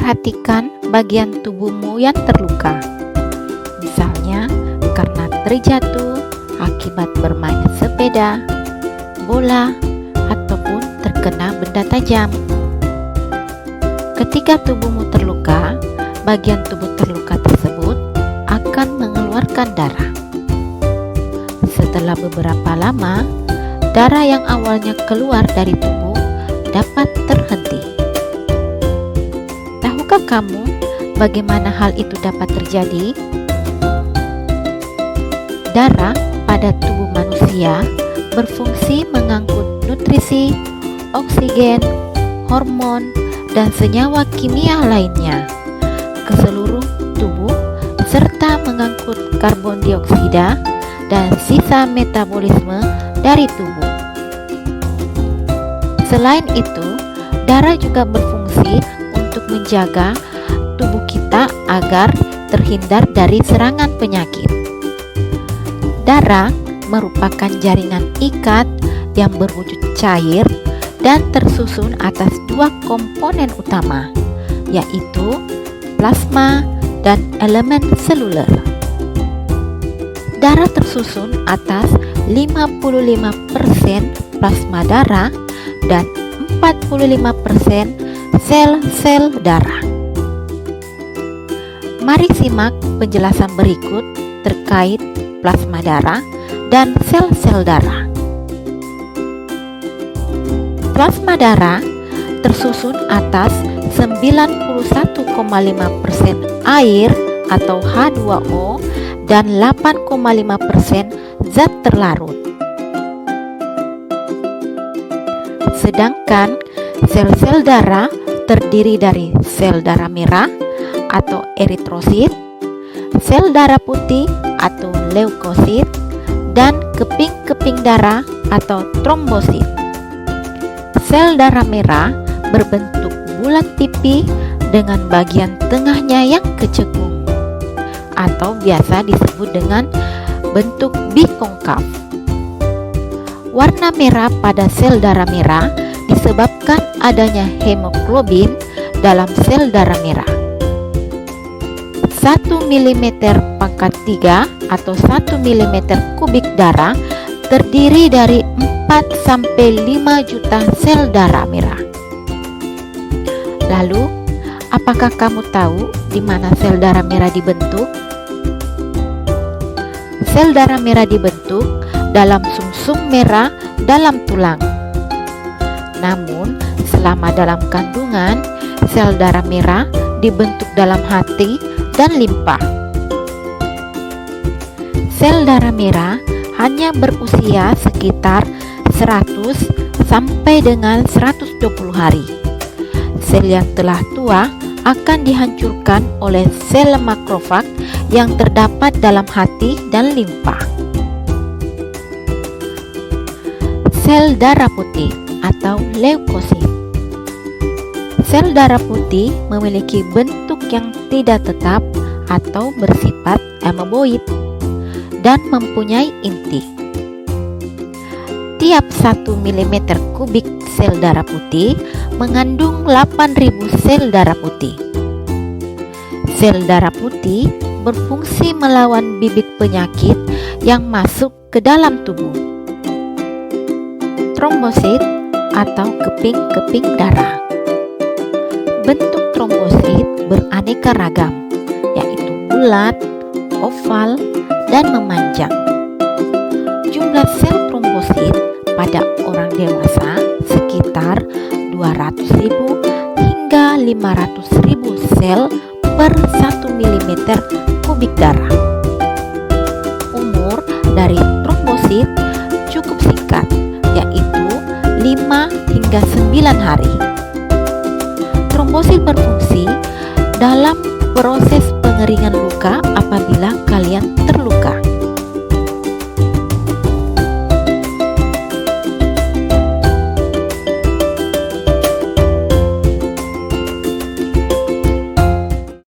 perhatikan bagian tubuhmu yang terluka. Misalnya karena terjatuh akibat bermain sepeda, bola, ataupun terkena benda tajam. Ketika tubuhmu terluka, bagian tubuh terluka tersebut akan mengeluarkan darah. Setelah beberapa lama, darah yang awalnya keluar dari tubuh dapat terhenti. Tahukah kamu bagaimana hal itu dapat terjadi? Darah pada tubuh manusia berfungsi mengangkut nutrisi, oksigen, hormon, dan senyawa kimia lainnya ke seluruh tubuh serta mengangkut karbon dioksida dan sisa metabolisme dari tubuh. Selain itu, darah juga berfungsi untuk menjaga tubuh kita agar terhindar dari serangan penyakit. Darah merupakan jaringan ikat yang berwujud cair dan tersusun atas dua komponen utama, yaitu plasma dan elemen seluler. Darah tersusun atas 55% plasma darah dan 45% sel-sel darah. Mari simak penjelasan berikut terkait plasma darah dan sel-sel darah. Plasma darah tersusun atas 91,5% air atau H2O dan 8,5% zat terlarut. Sedangkan sel-sel darah terdiri dari sel darah merah atau eritrosit, sel darah putih atau leukosit, dan keping-keping darah atau trombosit. Sel darah merah berbentuk bulat pipi dengan bagian tengahnya yang kecekung atau biasa disebut dengan bentuk bikonkav. Warna merah pada sel darah merah disebabkan adanya hemoglobin dalam sel darah merah. 1 mm pangkat 3 atau 1 mm kubik darah terdiri dari 4-5 juta sel darah merah. Lalu, apakah kamu tahu di mana sel darah merah dibentuk? Sel darah merah dibentuk dalam sumsum merah dalam tulang. Namun, selama dalam kandungan, sel darah merah dibentuk dalam hati dan limpa. Sel darah merah hanya berusia sekitar 100 sampai dengan 120 hari. Sel yang telah tua akan dihancurkan oleh sel makrofag yang terdapat dalam hati dan limpa. Sel darah putih atau leukosit. Sel darah putih memiliki bentuk yang tidak tetap atau bersifat ameboid dan mempunyai inti. Tiap 1 mm kubik sel darah putih mengandung 8.000 sel darah putih. Sel darah putih berfungsi melawan bibit penyakit yang masuk ke dalam tubuh. Trombosit atau keping-keping darah. Bentuk trombosit beraneka ragam, yaitu bulat, oval, dan memanjang. Jumlah sel trombosit pada orang dewasa sekitar 200.000 hingga 500.000 sel per 1 mm kubik darah. Umur dari trombosit cukup singkat, yaitu 5 hingga 9 hari. Trombosit berfungsi dalam proses pengeringan luka apabila kalian terluka.